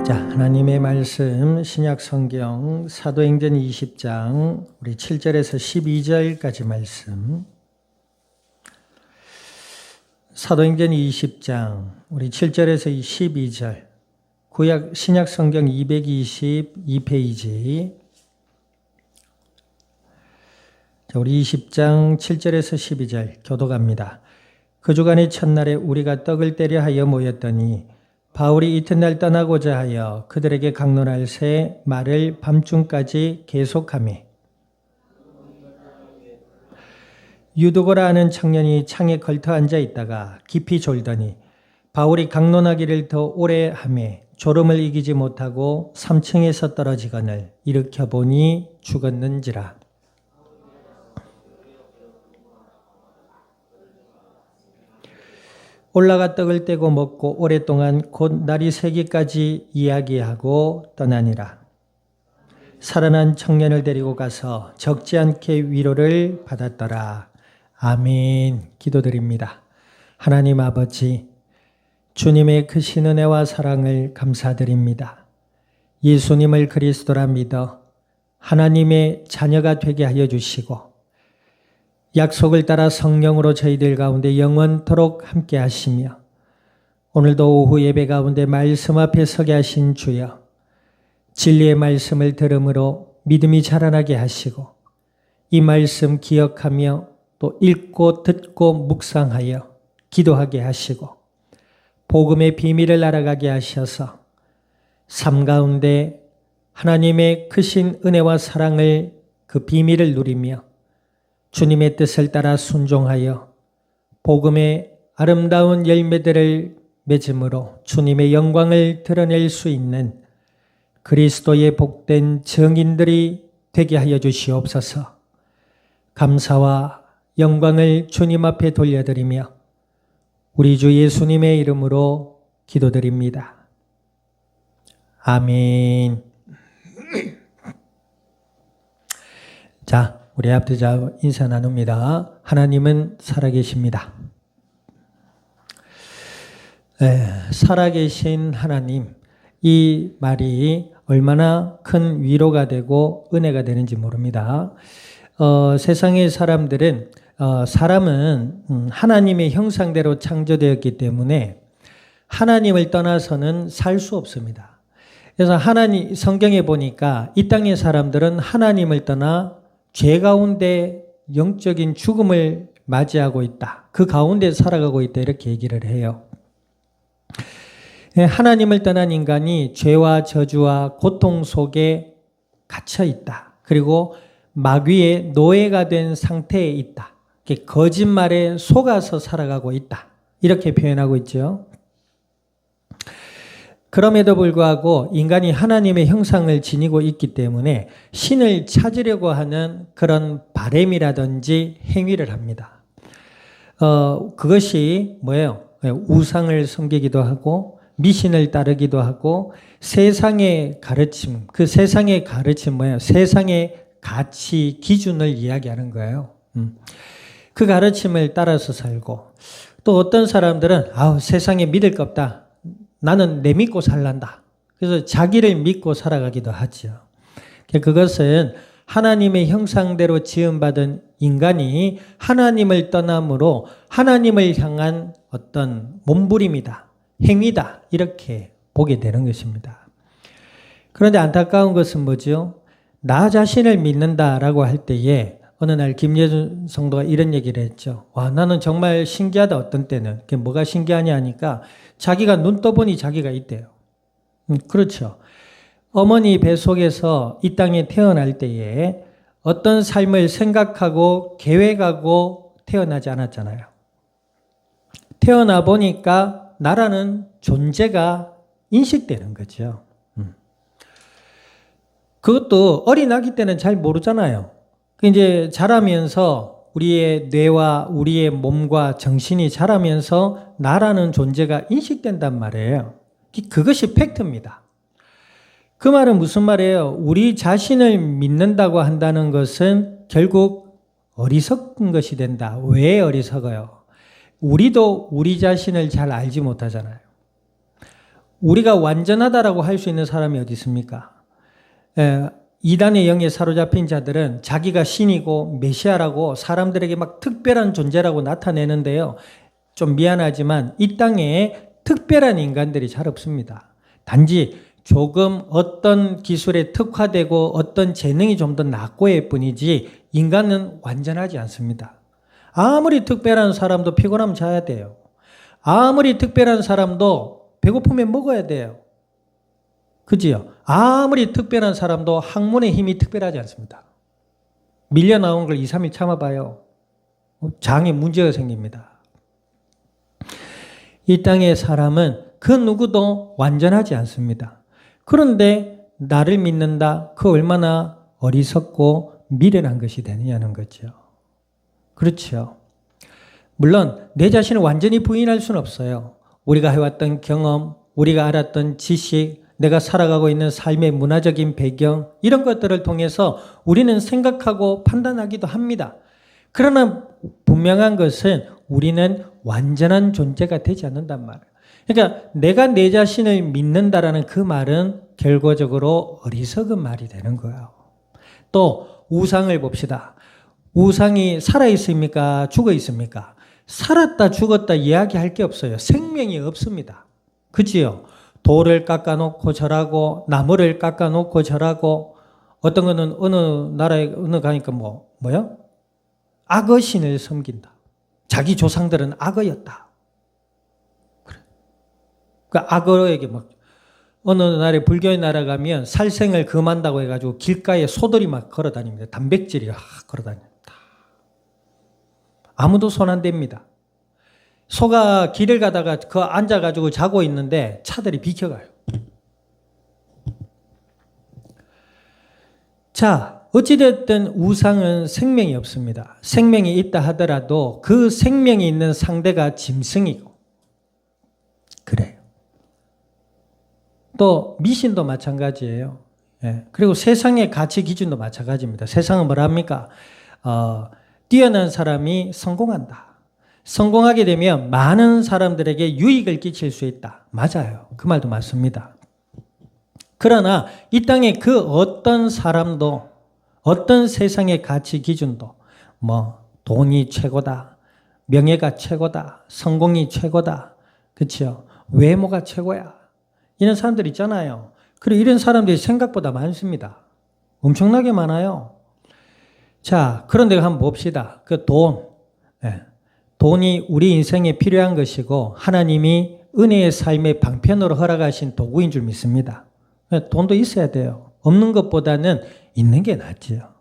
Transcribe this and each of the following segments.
자, 하나님의 말씀 신약 성경 사도행전 20장 우리 7절에서 12절까지 말씀. 사도행전 20장 우리 7절에서 12절. 구약 신약 성경 222페이지. 자, 우리 20장 7절에서 12절 교독합니다. 그 주간의 첫날에 우리가 떡을 떼려 하여 모였더니 바울이 이튿날 떠나고자 하여 그들에게 강론할 새 말을 밤중까지 계속하매 유두고라 하는 청년이 창에 걸터 앉아 있다가 깊이 졸더니 바울이 강론하기를 더 오래 하매 졸음을 이기지 못하고 3층에서 떨어지거늘 일으켜 보니 죽었는지라. 올라가 떡을 떼고 먹고 오랫동안 곧 날이 새기까지 이야기하고 떠나니라. 살아난 청년을 데리고 가서 적지 않게 위로를 받았더라. 아멘. 기도드립니다. 하나님 아버지, 주님의 크신 은혜와 사랑을 감사드립니다. 예수님을 그리스도라 믿어 하나님의 자녀가 되게 하여 주시고 약속을 따라 성령으로 저희들 가운데 영원토록 함께 하시며 오늘도 오후 예배 가운데 말씀 앞에 서게 하신 주여, 진리의 말씀을 들음으로 믿음이 자라나게 하시고 이 말씀 기억하며 또 읽고 듣고 묵상하여 기도하게 하시고 복음의 비밀을 알아가게 하셔서 삶 가운데 하나님의 크신 은혜와 사랑을 그 비밀을 누리며 주님의 뜻을 따라 순종하여 복음의 아름다운 열매들을 맺음으로 주님의 영광을 드러낼 수 있는 그리스도의 복된 증인들이 되게 하여 주시옵소서. 감사와 영광을 주님 앞에 돌려드리며 우리 주 예수님의 이름으로 기도드립니다. 아멘. 자, 우리 앞뒤자 인사 나눕니다. 하나님은 살아계십니다. 살아계신 하나님, 이 말이 얼마나 큰 위로가 되고 은혜가 되는지 모릅니다. 세상의 사람들은 사람은 하나님의 형상대로 창조되었기 때문에 하나님을 떠나서는 살 수 없습니다. 그래서 하나님 성경에 보니까 이 땅의 사람들은 하나님을 떠나 죄 가운데 영적인 죽음을 맞이하고 있다. 그 가운데 살아가고 있다. 이렇게 얘기를 해요. 하나님을 떠난 인간이 죄와 저주와 고통 속에 갇혀 있다. 그리고 마귀의 노예가 된 상태에 있다. 거짓말에 속아서 살아가고 있다. 이렇게 표현하고 있죠. 그럼에도 불구하고 인간이 하나님의 형상을 지니고 있기 때문에 신을 찾으려고 하는 그런 바램이라든지 행위를 합니다. 그것이 뭐예요? 우상을 섬기기도 하고 미신을 따르기도 하고 세상의 가르침, 그 세상의 가르침 뭐예요? 세상의 가치, 기준을 이야기하는 거예요. 그 가르침을 따라서 살고 또 어떤 사람들은 세상에 믿을 거 없다. 나는 내 믿고 살란다. 그래서 자기를 믿고 살아가기도 하죠. 그것은 하나님의 형상대로 지음받은 인간이 하나님을 떠남으로 하나님을 향한 어떤 몸부림이다, 행위다 이렇게 보게 되는 것입니다. 그런데 안타까운 것은 뭐죠? 나 자신을 믿는다라고 할 때에 어느 날 김예준 성도가 이런 얘기를 했죠. 와, 나는 정말 신기하다. 어떤 때는. 그게 뭐가 신기하냐 하니까 자기가 눈 떠보니 자기가 있대요. 그렇죠. 어머니 뱃속에서 이 땅에 태어날 때에 어떤 삶을 생각하고 계획하고 태어나지 않았잖아요. 태어나 보니까 나라는 존재가 인식되는 거죠. 그것도 어린 아기 때는 잘 모르잖아요. 이제 자라면서 우리의 뇌와 우리의 몸과 정신이 자라면서 나라는 존재가 인식된단 말이에요. 그것이 팩트입니다. 그 말은 무슨 말이에요? 우리 자신을 믿는다고 한다는 것은 결국 어리석은 것이 된다. 왜 어리석어요? 우리도 우리 자신을 잘 알지 못하잖아요. 우리가 완전하다라고 할 수 있는 사람이 어디 있습니까? 이단의 영에 사로잡힌 자들은 자기가 신이고 메시아라고 사람들에게 막 특별한 존재라고 나타내는데요. 좀 미안하지만 이 땅에 특별한 인간들이 잘 없습니다. 단지 조금 어떤 기술에 특화되고 어떤 재능이 좀 더 낙고일 뿐이지 인간은 완전하지 않습니다. 아무리 특별한 사람도 피곤하면 자야 돼요. 아무리 특별한 사람도 배고프면 먹어야 돼요. 그지요? 아무리 특별한 사람도 학문의 힘이 특별하지 않습니다. 밀려 나온 걸 2, 3일 참아봐요. 장에 문제가 생깁니다. 이 땅의 사람은 그 누구도 완전하지 않습니다. 그런데 나를 믿는다. 그 얼마나 어리석고 미련한 것이 되느냐는 거죠. 그렇죠. 물론 내 자신을 완전히 부인할 수는 없어요. 우리가 해왔던 경험, 우리가 알았던 지식, 내가 살아가고 있는 삶의 문화적인 배경 이런 것들을 통해서 우리는 생각하고 판단하기도 합니다. 그러나 분명한 것은 우리는 완전한 존재가 되지 않는단 말이에요. 그러니까 내가 내 자신을 믿는다라는 그 말은 결과적으로 어리석은 말이 되는 거예요. 또 우상을 봅시다. 우상이 살아있습니까? 죽어있습니까? 살았다 죽었다 이야기할 게 없어요. 생명이 없습니다. 그치요? 돌을 깎아놓고 절하고 나무를 깎아놓고 절하고 어떤 거는 어느 나라에 어느 가니까 뭐요? 악어신을 섬긴다. 자기 조상들은 악어였다. 그래. 그 악어에게 막 어느 나라에 불교의 나라 가면 살생을 금한다고 해가지고 길가에 소들이 막 걸어다닙니다. 단백질이 걸어다닙니다. 아무도 손 안 댑니다. 소가 길을 가다가 그 앉아가지고 자고 있는데 차들이 비켜가요. 자, 어찌됐든 우상은 생명이 없습니다. 생명이 있다 하더라도 그 생명이 있는 상대가 짐승이고 그래요. 또 미신도 마찬가지예요. 예. 그리고 세상의 가치 기준도 마찬가지입니다. 세상은 뭐랍니까? 뛰어난 사람이 성공한다. 성공하게 되면 많은 사람들에게 유익을 끼칠 수 있다. 맞아요. 그 말도 맞습니다. 그러나 이 땅에 그 어떤 사람도 어떤 세상의 가치 기준도 돈이 최고다. 명예가 최고다. 성공이 최고다. 그렇죠? 외모가 최고야. 이런 사람들 있잖아요. 그리고 이런 사람들이 생각보다 많습니다. 엄청나게 많아요. 자, 그런데 한번 봅시다. 그 돈. 네. 돈이 우리 인생에 필요한 것이고 하나님이 은혜의 삶의 방편으로 허락하신 도구인 줄 믿습니다. 돈도 있어야 돼요. 없는 것보다는 있는 게 낫지요.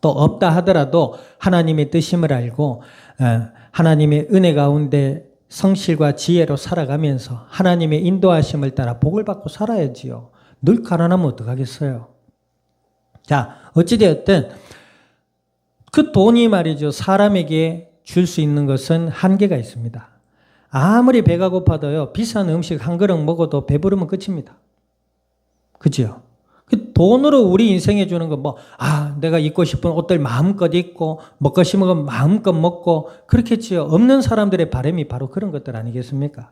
또 없다 하더라도 하나님의 뜻임을 알고 하나님의 은혜 가운데 성실과 지혜로 살아가면서 하나님의 인도하심을 따라 복을 받고 살아야지요. 늘 가난하면 어떡하겠어요. 자, 어찌되었든 그 돈이 말이죠. 사람에게 줄 수 있는 것은 한계가 있습니다. 아무리 배가 고파도요. 비싼 음식 한 그릇 먹어도 배부르면 끝입니다. 그죠? 그 돈으로 우리 인생에 주는 거 내가 입고 싶은 옷들 마음껏 입고 먹고 싶은 거 마음껏 먹고 그렇겠지요. 없는 사람들의 바람이 바로 그런 것들 아니겠습니까?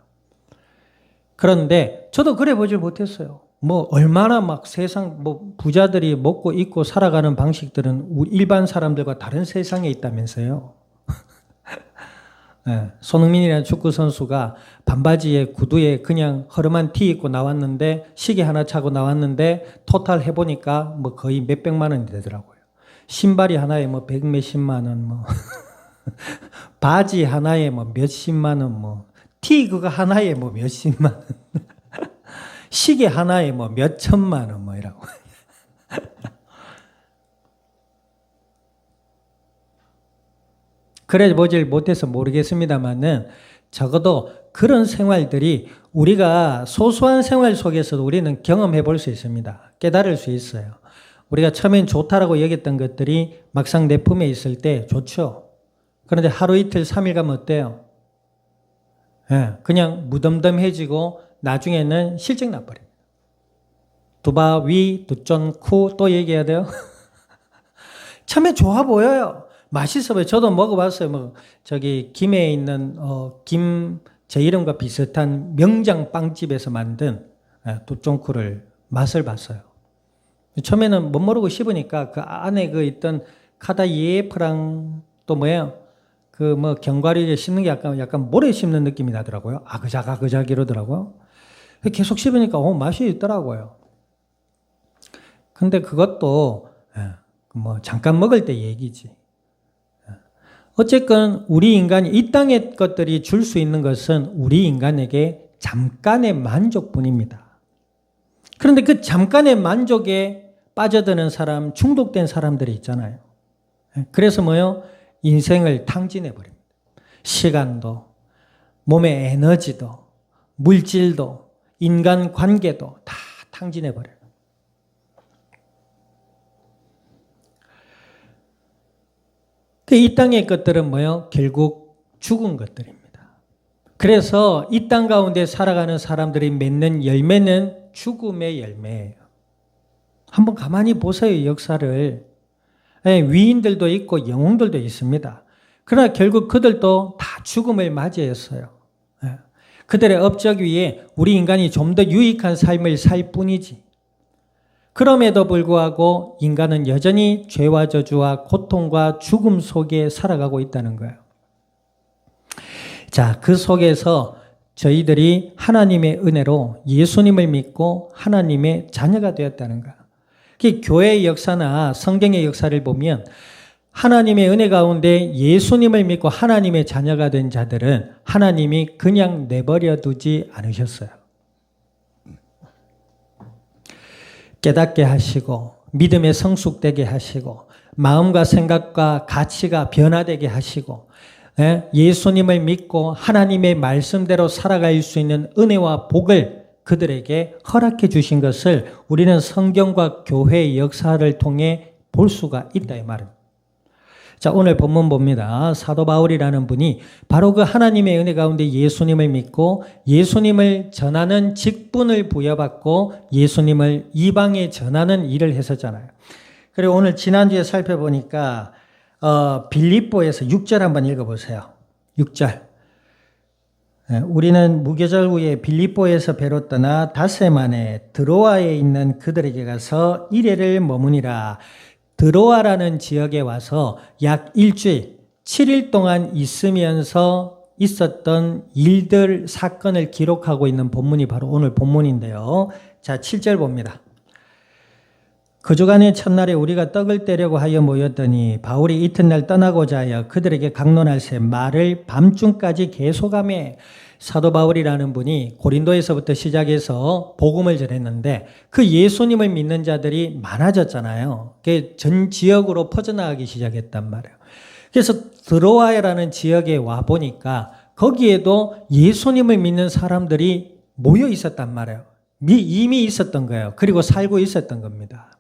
그런데 저도 그래 보질 못했어요. 얼마나 막 세상 부자들이 먹고 입고 살아가는 방식들은 일반 사람들과 다른 세상에 있다면서요. 네, 손흥민이라는 축구 선수가 반바지에 구두에 그냥 허름한 티 입고 나왔는데 시계 하나 차고 나왔는데 토탈 해보니까 거의 몇백만 원이 되더라고요. 신발이 하나에 백 몇십만 원, 바지 하나에 몇십만 원, 티 그거 하나에 몇십만 원, 시계 하나에 몇천만 원 이라고. 그래 보질 못해서 모르겠습니다만은 적어도 그런 생활들이 우리가 소소한 생활 속에서도 우리는 경험해 볼 수 있습니다. 깨달을 수 있어요. 우리가 처음엔 좋다라고 여겼던 것들이 막상 내 품에 있을 때 좋죠. 그런데 하루 이틀 3일 가면 어때요? 그냥 무덤덤해지고 나중에는 실증 나버립니다. 두바, 위, 두쫀, 쿠 또 얘기해야 돼요? 처음에 좋아 보여요. 맛있어 보여요. 저도 먹어봤어요. 김해에 있는 제 이름과 비슷한 명장 빵집에서 만든 두쫑쿠를 맛을 봤어요. 처음에는 못 모르고 씹으니까 그 안에 그 있던 카다이에프랑 또 뭐예요? 그 뭐 견과류에 씹는 게 약간 모래 씹는 느낌이 나더라고요. 아그작 이러더라고요. 계속 씹으니까 맛이 있더라고요. 근데 그것도 뭐 잠깐 먹을 때 얘기지. 어쨌건 우리 인간이 이 땅의 것들이 줄 수 있는 것은 우리 인간에게 잠깐의 만족뿐입니다. 그런데 그 잠깐의 만족에 빠져드는 사람, 중독된 사람들이 있잖아요. 그래서 뭐요? 인생을 탕진해버립니다. 시간도, 몸의 에너지도, 물질도, 인간 관계도 다 탕진해버려요. 이 땅의 것들은 뭐요? 결국 죽은 것들입니다. 그래서 이 땅 가운데 살아가는 사람들이 맺는 열매는 죽음의 열매예요. 한번 가만히 보세요, 역사를. 위인들도 있고 영웅들도 있습니다. 그러나 결국 그들도 다 죽음을 맞이했어요. 그들의 업적 위에 우리 인간이 좀 더 유익한 삶을 살 뿐이지. 그럼에도 불구하고 인간은 여전히 죄와 저주와 고통과 죽음 속에 살아가고 있다는 거예요. 자, 그 속에서 저희들이 하나님의 은혜로 예수님을 믿고 하나님의 자녀가 되었다는 거예요. 교회의 역사나 성경의 역사를 보면 하나님의 은혜 가운데 예수님을 믿고 하나님의 자녀가 된 자들은 하나님이 그냥 내버려 두지 않으셨어요. 깨닫게 하시고 믿음에 성숙되게 하시고 마음과 생각과 가치가 변화되게 하시고 예수님을 믿고 하나님의 말씀대로 살아갈 수 있는 은혜와 복을 그들에게 허락해 주신 것을 우리는 성경과 교회의 역사를 통해 볼 수가 있다 이 말입니다. 자, 오늘 본문 봅니다. 사도 바울이라는 분이 바로 그 하나님의 은혜 가운데 예수님을 믿고 예수님을 전하는 직분을 부여받고 예수님을 이방에 전하는 일을 했었잖아요. 그리고 오늘 지난주에 살펴보니까 빌립보에서 6절 한번 읽어보세요. 6절. 우리는 무교절 후에 빌립보에서 배로 떠나 닷새만에 드로아에 있는 그들에게 가서 이레를 머무니라. 드로아라는 지역에 와서 약 일주일, 7일 동안 있으면서 있었던 일들, 사건을 기록하고 있는 본문이 바로 오늘 본문인데요. 자, 7절 봅니다. 그 주간의 첫날에 우리가 떡을 떼려고 하여 모였더니 바울이 이튿날 떠나고자 하여 그들에게 강론할새 말을 밤중까지 계속하며 사도 바울이라는 분이 고린도에서부터 시작해서 복음을 전했는데 그 예수님을 믿는 자들이 많아졌잖아요. 그게 전 지역으로 퍼져나가기 시작했단 말이에요. 그래서 드로아라는 지역에 와 보니까 거기에도 예수님을 믿는 사람들이 모여 있었단 말이에요. 이미 있었던 거예요. 그리고 살고 있었던 겁니다.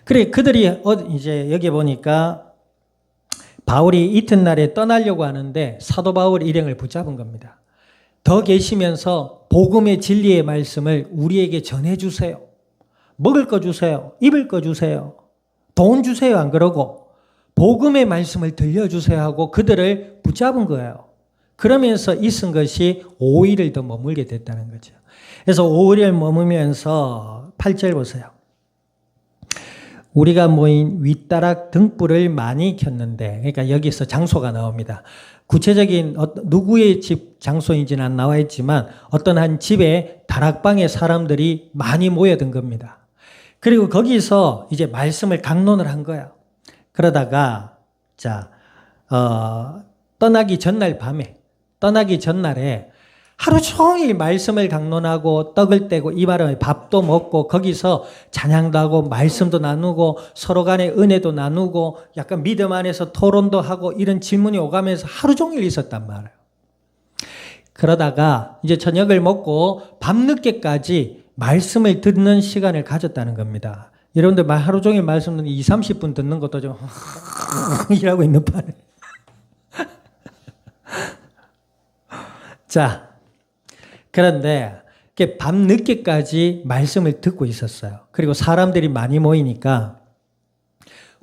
그래, 그들이 이제 여기 보니까 바울이 이튿날에 떠나려고 하는데 사도 바울 일행을 붙잡은 겁니다. 더 계시면서 복음의 진리의 말씀을 우리에게 전해주세요. 먹을 거 주세요. 입을 거 주세요. 돈 주세요. 안 그러고 복음의 말씀을 들려주세요 하고 그들을 붙잡은 거예요. 그러면서 있은 것이 5일을 더 머물게 됐다는 거죠. 그래서 5일을 머무면서 8절 보세요. 우리가 모인 윗다락 등불을 많이 켰는데, 그러니까 여기서 장소가 나옵니다. 구체적인 누구의 집 장소인지는 안 나와 있지만 어떤 한 집에 다락방에 사람들이 많이 모여든 겁니다. 그리고 거기서 이제 말씀을 강론을 한 거야. 그러다가 떠나기 전날에 하루 종일 말씀을 강론하고 떡을 떼고 이바람에 밥도 먹고 거기서 찬양도 하고 말씀도 나누고 서로 간에 은혜도 나누고 약간 믿음 안에서 토론도 하고 이런 질문이 오가면서 하루 종일 있었단 말이에요. 그러다가 이제 저녁을 먹고 밤늦게까지 말씀을 듣는 시간을 가졌다는 겁니다. 여러분들 하루 종일 말씀 듣는 20-30분 듣는 것도 좀 이라고 있는 판에. 자, 그런데 밤늦게까지 말씀을 듣고 있었어요. 그리고 사람들이 많이 모이니까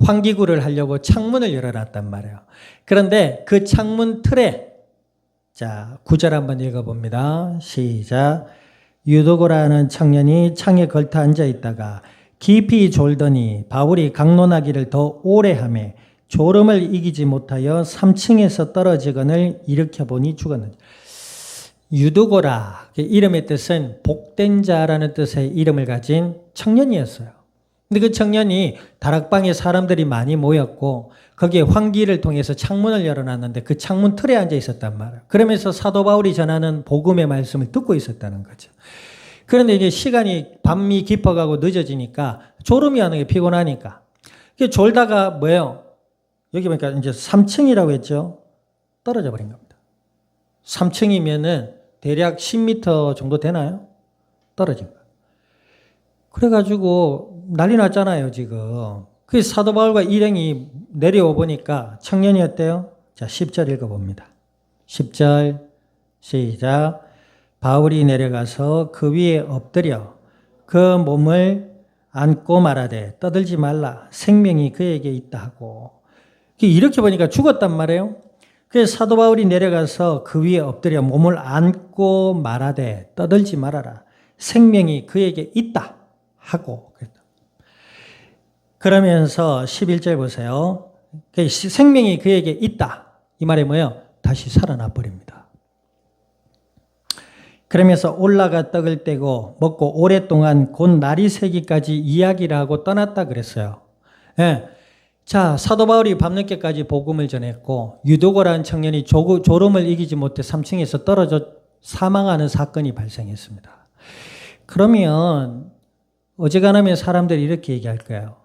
환기구를 하려고 창문을 열어놨단 말이에요. 그런데 그 창문 틀에 자, 9절 한번 읽어봅니다. 시작. 유도고라는 청년이 창에 걸터 앉아 있다가 깊이 졸더니 바울이 강론하기를 더 오래 하며 졸음을 이기지 못하여 3층에서 떨어지거늘 일으켜보니 죽었느니라. 유두고라, 이름의 뜻은 복된 자라는 뜻의 이름을 가진 청년이었어요. 근데 그 청년이 다락방에 사람들이 많이 모였고 거기에 환기를 통해서 창문을 열어놨는데 그 창문 틀에 앉아 있었단 말이에요. 그러면서 사도 바울이 전하는 복음의 말씀을 듣고 있었다는 거죠. 그런데 이제 시간이 밤이 깊어가고 늦어지니까 졸음이 오는 게 피곤하니까 졸다가 뭐예요? 여기 보니까 이제 3층이라고 했죠. 떨어져 버린 겁니다. 3층이면은 대략 10m 정도 되나요? 떨어진 거예요. 그래가지고 난리 났잖아요, 지금. 그 사도 바울과 일행이 내려오 보니까 청년이었대요. 자, 10절 읽어봅니다. 10절 시작. 바울이 내려가서 그 위에 엎드려 그 몸을 안고 말하되 떠들지 말라. 생명이 그에게 있다 하고. 이렇게 보니까 죽었단 말이에요. 그래서 사도 바울이 내려가서 그 위에 엎드려 몸을 안고 말하되 떠들지 말아라. 생명이 그에게 있다 하고 그랬다. 그러면서 11절 보세요. 생명이 그에게 있다. 이 말이 뭐예요? 다시 살아나 버립니다. 그러면서 올라가 떡을 떼고 먹고 오랫동안 곧 날이 새기까지 이야기를 하고 떠났다 그랬어요. 예. 자, 사도 바울이 밤늦게까지 복음을 전했고 유도고라는 청년이 졸음을 이기지 못해 3층에서 떨어져 사망하는 사건이 발생했습니다. 그러면 어지간하면 사람들이 이렇게 얘기할 거예요.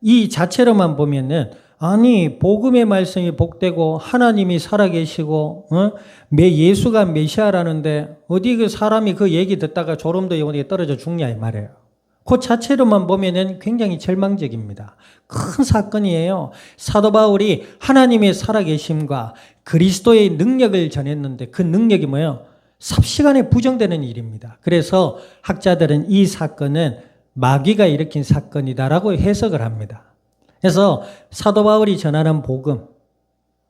이 자체로만 보면은 아니 복음의 말씀이 복되고 하나님이 살아계시고 예수가 메시아라는데 어디 그 사람이 그 얘기 듣다가 졸음도 영혼에 떨어져 죽냐 이 말이에요. 그 자체로만 보면은 굉장히 절망적입니다. 큰 사건이에요. 사도 바울이 하나님의 살아계심과 그리스도의 능력을 전했는데 그 능력이 뭐예요? 삽시간에 부정되는 일입니다. 그래서 학자들은 이 사건은 마귀가 일으킨 사건이다라고 해석을 합니다. 그래서 사도 바울이 전하는 복음,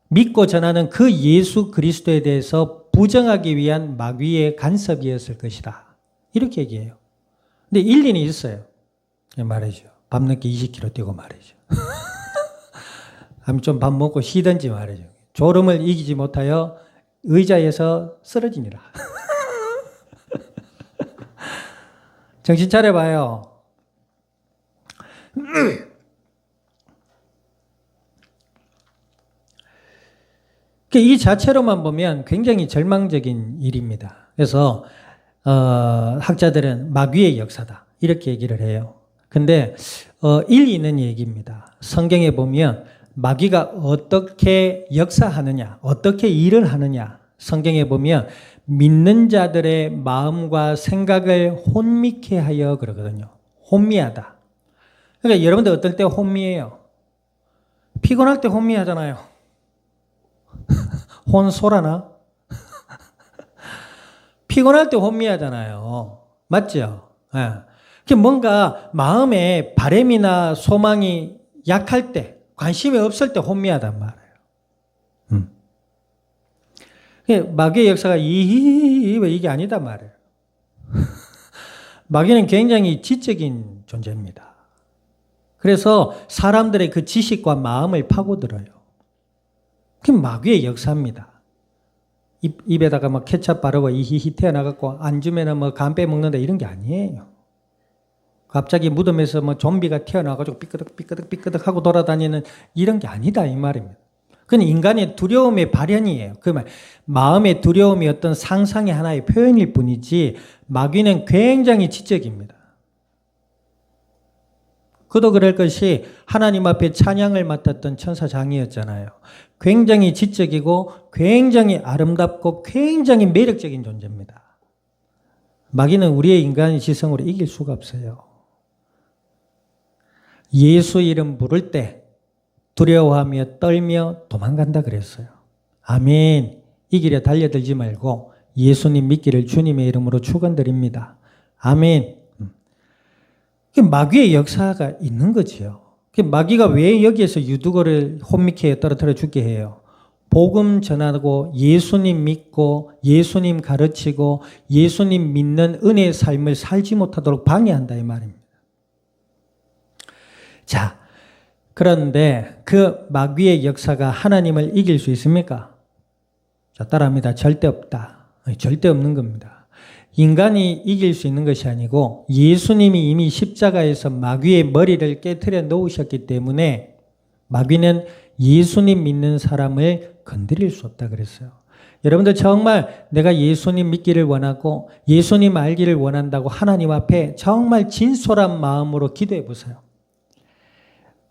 믿고 전하는 그 예수 그리스도에 대해서 부정하기 위한 마귀의 간섭이었을 것이다. 이렇게 얘기해요. 근데 일리는 있어요. 말이죠. 밤늦게 20km 뛰고 말이죠. 좀 밥 먹고 쉬든지 말이죠. 졸음을 이기지 못하여 의자에서 쓰러지니라. 정신 차려봐요. 이 자체로만 보면 굉장히 절망적인 일입니다. 그래서 학자들은 마귀의 역사다 이렇게 얘기를 해요. 근데 일리 있는 얘기입니다. 성경에 보면 마귀가 어떻게 역사하느냐, 어떻게 일을 하느냐, 성경에 보면 믿는 자들의 마음과 생각을 혼미케 하여 그러거든요. 혼미하다. 그러니까 여러분들 어떨 때 혼미해요? 피곤할 때 혼미하잖아요. 혼소라나? 피곤할 때 혼미하잖아요. 맞죠? 예. 뭔가 마음에 바램이나 소망이 약할 때, 관심이 없을 때 혼미하단 말이에요. 마귀의 역사가 이게 아니단 말이에요. 마귀는 굉장히 지적인 존재입니다. 그래서 사람들의 그 지식과 마음을 파고들어요. 그게 마귀의 역사입니다. 입에다가 막 케첩 바르고 이히히 태어나갖고 안 주면은 뭐 간 빼먹는다 이런 게 아니에요. 갑자기 무덤에서 뭐 좀비가 튀어나와가지고 삐끄덕 하고 돌아다니는 이런 게 아니다 이 말입니다. 그건 인간의 두려움의 발현이에요. 그 말, 마음의 두려움이 어떤 상상의 하나의 표현일 뿐이지 마귀는 굉장히 지적입니다. 그도 그럴 것이 하나님 앞에 찬양을 맡았던 천사장이었잖아요. 굉장히 지적이고 굉장히 아름답고 굉장히 매력적인 존재입니다. 마귀는 우리의 인간의 지성으로 이길 수가 없어요. 예수 이름 부를 때 두려워하며 떨며 도망간다 그랬어요. 아멘. 이 길에 달려들지 말고 예수님 믿기를 주님의 이름으로 축원드립니다. 아멘. 마귀의 역사가 있는 거지요. 마귀가 왜 여기에서 유두고를 혼미케 떨어뜨려 죽게 해요? 복음 전하고 예수님 믿고 예수님 가르치고 예수님 믿는 은혜의 삶을 살지 못하도록 방해한다 이 말입니다. 자, 그런데 그 마귀의 역사가 하나님을 이길 수 있습니까? 자, 따라합니다. 절대 없다. 절대 없는 겁니다. 인간이 이길 수 있는 것이 아니고 예수님이 이미 십자가에서 마귀의 머리를 깨트려 놓으셨기 때문에 마귀는 예수님 믿는 사람을 건드릴 수 없다 그랬어요. 여러분들 정말 내가 예수님 믿기를 원하고 예수님 알기를 원한다고 하나님 앞에 정말 진솔한 마음으로 기도해 보세요.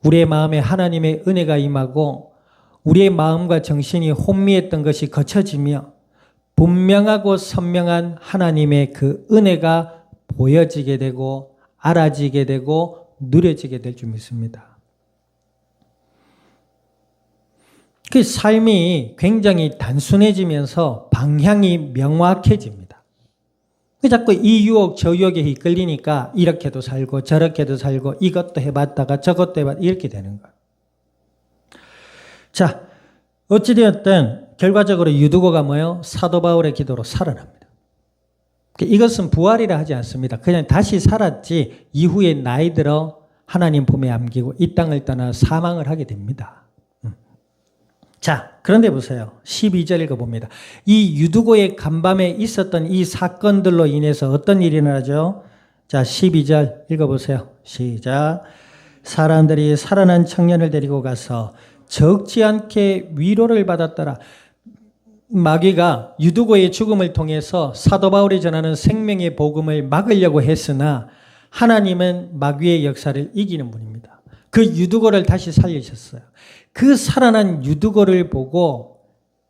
우리의 마음에 하나님의 은혜가 임하고 우리의 마음과 정신이 혼미했던 것이 거쳐지며 분명하고 선명한 하나님의 그 은혜가 보여지게 되고 알아지게 되고 누려지게 될 줄 믿습니다. 그 삶이 굉장히 단순해지면서 방향이 명확해집니다. 자꾸 이 유혹 저 유혹에 이끌리니까 이렇게도 살고 저렇게도 살고 이것도 해봤다가 저것도 해봤다가 이렇게 되는 거예요. 자, 어찌되었든 결과적으로 유두고가 뭐예요? 사도 바울의 기도로 살아납니다. 이것은 부활이라 하지 않습니다. 그냥 다시 살았지 이후에 나이 들어 하나님 품에 안기고 이 땅을 떠나 사망을 하게 됩니다. 자, 그런데 보세요. 12절 읽어봅니다. 이 유두고의 간밤에 있었던 이 사건들로 인해서 어떤 일이 일어나죠? 자, 12절 읽어보세요. 시작. 사람들이 살아난 청년을 데리고 가서 적지 않게 위로를 받았더라. 마귀가 유두고의 죽음을 통해서 사도 바울이 전하는 생명의 복음을 막으려고 했으나 하나님은 마귀의 역사를 이기는 분입니다. 그 유두고를 다시 살리셨어요. 그 살아난 유두고를 보고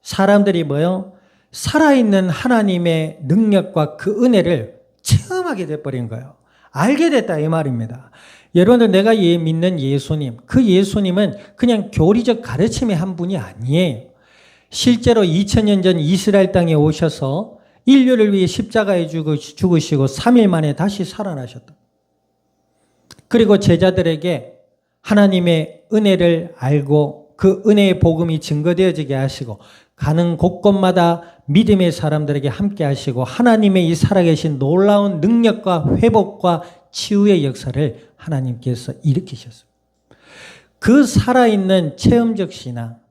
사람들이 뭐요? 살아있는 하나님의 능력과 그 은혜를 체험하게 돼버린 거예요. 알게 됐다 이 말입니다. 여러분들 내가 믿는 예수님, 그 예수님은 그냥 교리적 가르침의 한 분이 아니에요. 실제로 2000년 전 이스라엘 땅에 오셔서 인류를 위해 십자가에 죽으시고 3일 만에 다시 살아나셨다. 그리고 제자들에게 하나님의 은혜를 알고 그 은혜의 복음이 증거되어지게 하시고 가는 곳곳마다 믿음의 사람들에게 함께 하시고 하나님의 이 살아계신 놀라운 능력과 회복과 치유의 역사를 하나님께서 일으키셨습니다. 그 살아있는 체험적 신앙,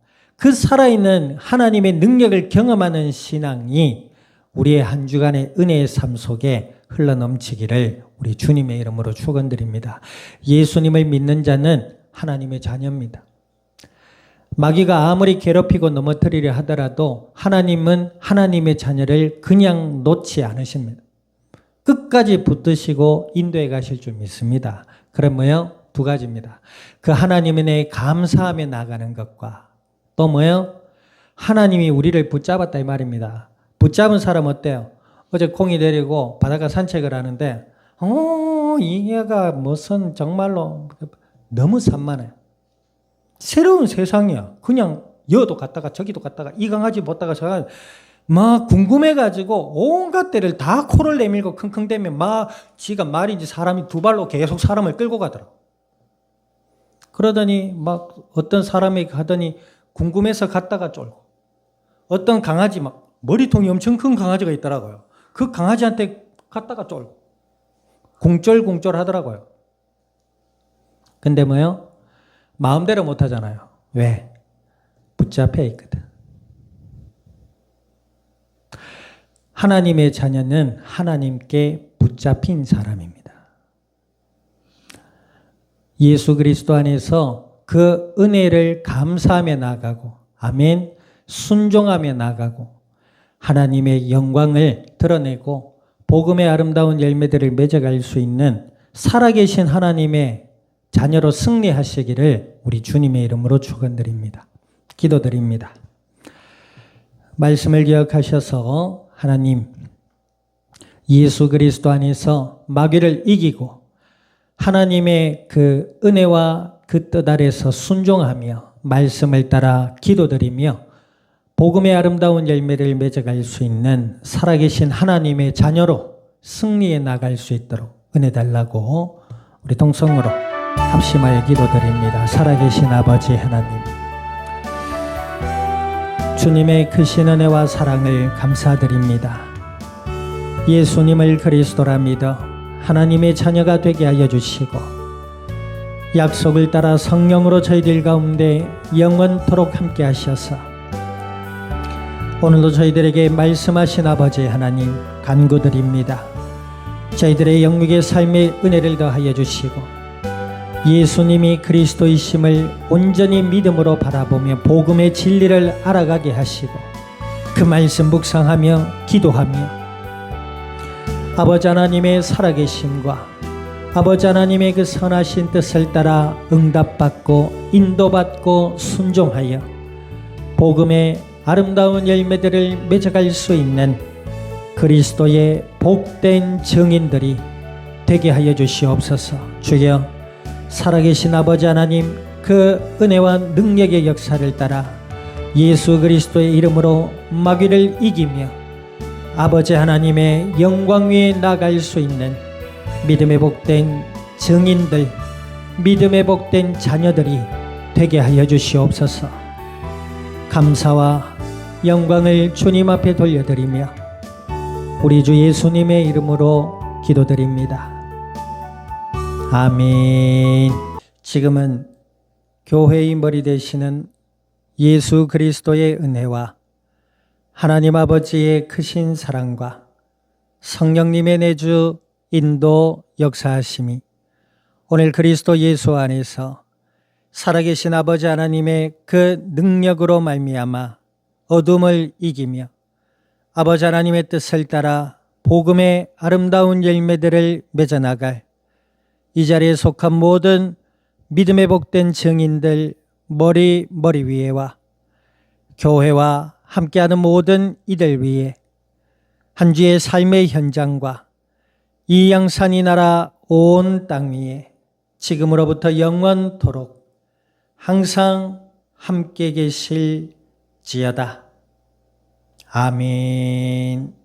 그 살아있는 하나님의 능력을 경험하는 신앙이 우리의 한 주간의 은혜의 삶 속에 흘러넘치기를 우리 주님의 이름으로 축원드립니다. 예수님을 믿는 자는 하나님의 자녀입니다. 마귀가 아무리 괴롭히고 넘어뜨리려 하더라도 하나님은 하나님의 자녀를 그냥 놓지 않으십니다. 끝까지 붙드시고 인도해 가실 줄 믿습니다. 그럼 뭐요? 두 가지입니다. 그 하나님의 은혜에 감사하며 나가는 것과 또 뭐요? 하나님이 우리를 붙잡았다 이 말입니다. 붙잡은 사람 어때요? 어제 콩이 데리고 바닷가 산책을 하는데 이 애가 무슨 정말로 너무 산만해요. 새로운 세상이야. 그냥 여도 갔다가 저기도 갔다가 이 강아지 보다가 저 강아지 막 궁금해가지고 온갖 데를 다 코를 내밀고 킁킁대면 막 지가 말인지 사람이 두 발로 계속 사람을 끌고 가더라고. 그러더니 막 어떤 사람이 가더니 궁금해서 갔다가 쫄고 어떤 강아지 막 머리통이 엄청 큰 강아지가 있더라고요. 그 강아지한테 갔다가 쫄고 공쫄공쫄 하더라고요. 근데 뭐요? 마음대로 못 하잖아요. 왜? 붙잡혀 있거든. 하나님의 자녀는 하나님께 붙잡힌 사람입니다. 예수 그리스도 안에서 그 은혜를 감사하며 나가고 아멘 순종하며 나가고 하나님의 영광을 드러내고 복음의 아름다운 열매들을 맺어갈 수 있는 살아계신 하나님의 자녀로 승리하시기를 우리 주님의 이름으로 축원드립니다. 기도드립니다. 말씀을 기억하셔서 하나님 예수 그리스도 안에서 마귀를 이기고 하나님의 그 은혜와 그 뜻 아래서 순종하며 말씀을 따라 기도드리며 복음의 아름다운 열매를 맺어갈 수 있는 살아계신 하나님의 자녀로 승리해 나갈 수 있도록 은혜 달라고 우리 동성으로 합심하여 기도드립니다. 살아계신 아버지 하나님, 주님의 크신 은혜와 사랑을 감사드립니다. 예수님을 그리스도라 믿어 하나님의 자녀가 되게 하여 주시고 약속을 따라 성령으로 저희들 가운데 영원토록 함께 하셔서 오늘도 저희들에게 말씀하신 아버지 하나님 간구드립니다. 저희들의 영육의 삶의 은혜를 더하여 주시고 예수님이 그리스도이심을 온전히 믿음으로 바라보며 복음의 진리를 알아가게 하시고 그 말씀 묵상하며 기도하며 아버지 하나님의 살아계심과 아버지 하나님의 그 선하신 뜻을 따라 응답받고 인도받고 순종하여 복음의 아름다운 열매들을 맺어갈 수 있는 그리스도의 복된 증인들이 되게 하여 주시옵소서. 주여 살아계신 아버지 하나님 그 은혜와 능력의 역사를 따라 예수 그리스도의 이름으로 마귀를 이기며 아버지 하나님의 영광 위에 나갈 수 있는 믿음의 복된 증인들, 믿음의 복된 자녀들이 되게 하여 주시옵소서. 감사와 영광을 주님 앞에 돌려드리며 우리 주 예수님의 이름으로 기도드립니다. 아멘. 지금은 교회의 머리 되시는 예수 그리스도의 은혜와 하나님 아버지의 크신 사랑과 성령님의 내주 인도 역사하심이 오늘 그리스도 예수 안에서 살아계신 아버지 하나님의 그 능력으로 말미암아 어둠을 이기며 아버지 하나님의 뜻을 따라 복음의 아름다운 열매들을 맺어나갈 이 자리에 속한 모든 믿음의 복된 증인들 머리 위에와 교회와 함께하는 모든 이들 위에 한 주의 삶의 현장과 이 양산이 나라 온 땅 위에 지금으로부터 영원토록 항상 함께 계실지어다. 아멘.